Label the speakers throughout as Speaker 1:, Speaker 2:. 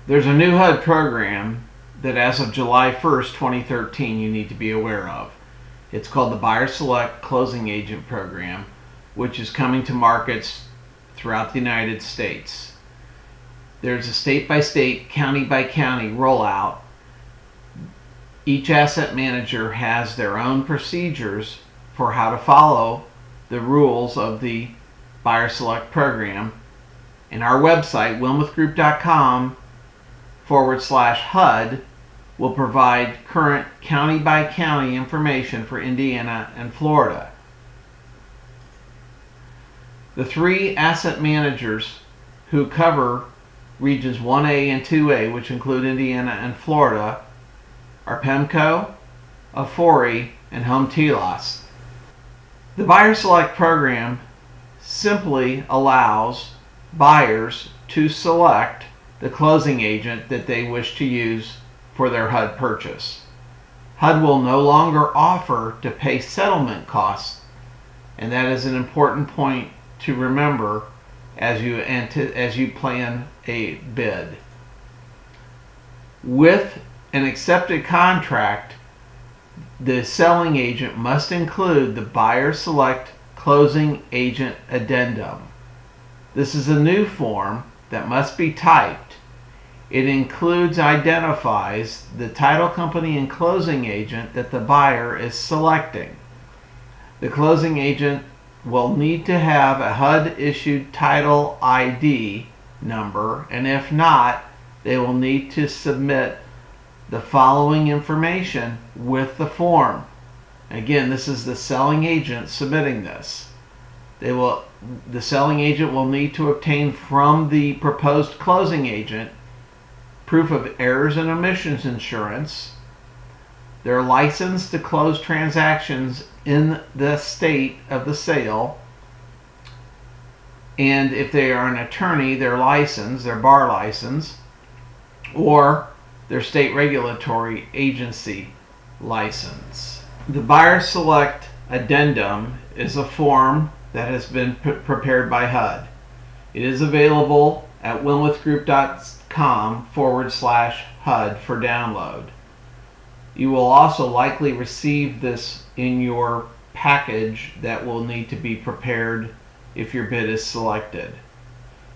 Speaker 1: There's a new HUD program that as of July 1st, 2013, you need to be aware of. It's called the Buyer Select Closing Agent Program, which is coming to markets throughout the United States. There's a state-by-state, county-by-county rollout. Each asset manager has their own procedures for how to follow the rules of the Buyer Select program. And our website, wilmothgroup.com/HUD, will provide current county-by-county information for Indiana and Florida. The three asset managers who cover regions 1A and 2A, which include Indiana and Florida, are PEMCO, Afori, and Home Telos. The Buyer Select program simply allows buyers to select the closing agent that they wish to use for their HUD purchase. HUD will no longer offer to pay settlement costs, and that is an important point to remember as you plan a bid. With an accepted contract, the selling agent must include the Buyer Select Closing Agent Addendum. This is a new form that must be typed. It identifies the title company and closing agent that the buyer is selecting. The closing agent will need to have a HUD issued title ID number, and if not, they will need to submit the following information with the form. Again, this is the selling agent submitting this. The selling agent will need to obtain from the proposed closing agent proof of errors and omissions insurance, their license to close transactions in the state of the sale, and if they are an attorney, their license, their bar license, or their state regulatory agency license. The Buyer Select Addendum is a form that has been prepared by HUD. It is available at wilmothgroup.com/HUD for download. You will also likely receive this in your package that will need to be prepared if your bid is selected.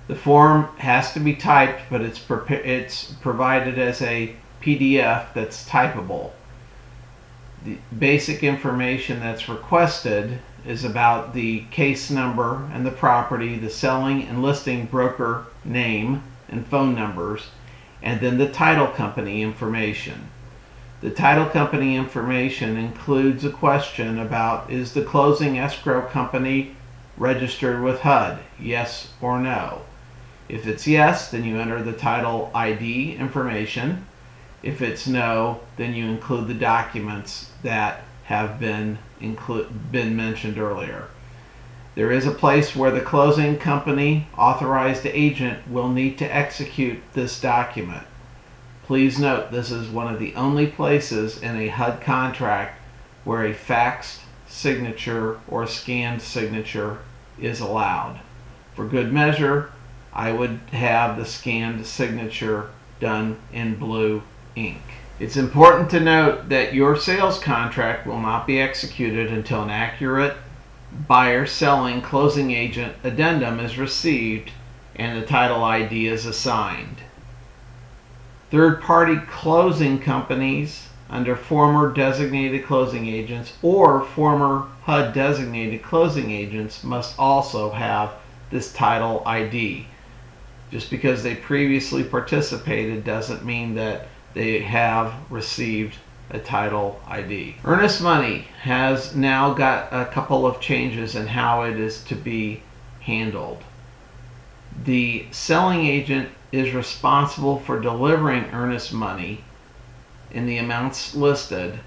Speaker 1: The form has to be typed, but it's provided as a PDF that's typable. The basic information that's requested is about the case number and the property, the selling and listing broker name and phone numbers, and then the title company information. The title company information includes a question about, is the closing escrow company registered with HUD? Yes or no. If it's yes, then you enter the title ID information. If it's no, then you include the documents that have been mentioned earlier. There is a place where the closing company authorized agent will need to execute this document. Please note, this is one of the only places in a HUD contract where a faxed signature or scanned signature is allowed. For good measure, I would have the scanned signature done in blue ink. It's important to note that your sales contract will not be executed until an accurate buyer selling closing agent addendum is received and the title ID is assigned. Third-party closing companies under former designated closing agents or former HUD designated closing agents must also have this title ID. Just because they previously participated doesn't mean that they have received a title ID. Earnest Money has now got a couple of changes in how it is to be handled. The selling agent is responsible for delivering earnest money in the amounts listed,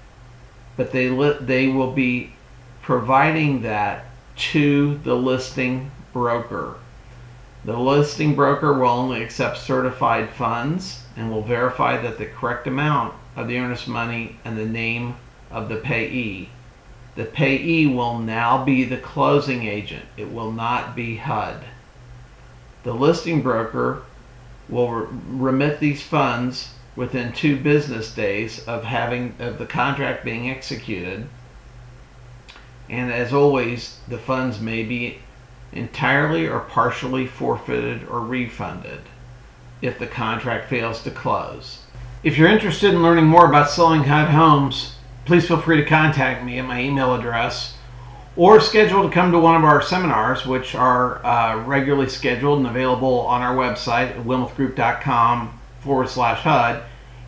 Speaker 1: but they will be providing that to the listing broker. The listing broker will only accept certified funds and will verify that the correct amount of the earnest money and the name of the payee. The payee will now be the closing agent. It will not be HUD. The listing broker will remit these funds within 2 business days of the contract being executed. And as always, the funds may be entirely or partially forfeited or refunded if the contract fails to close. If you're interested in learning more about selling HUD homes, please feel free to contact me at my email address, or schedule to come to one of our seminars, which are regularly scheduled and available on our website at wilmothgroup.com/HUD.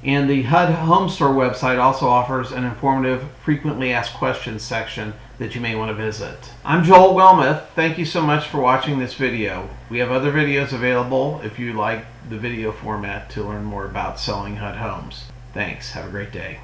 Speaker 1: And the HUD Home Store website also offers an informative frequently asked questions section that you may want to visit. I'm Joel Wilmoth. Thank you so much for watching this video. We have other videos available if you like the video format to learn more about selling HUD homes. Thanks. Have a great day.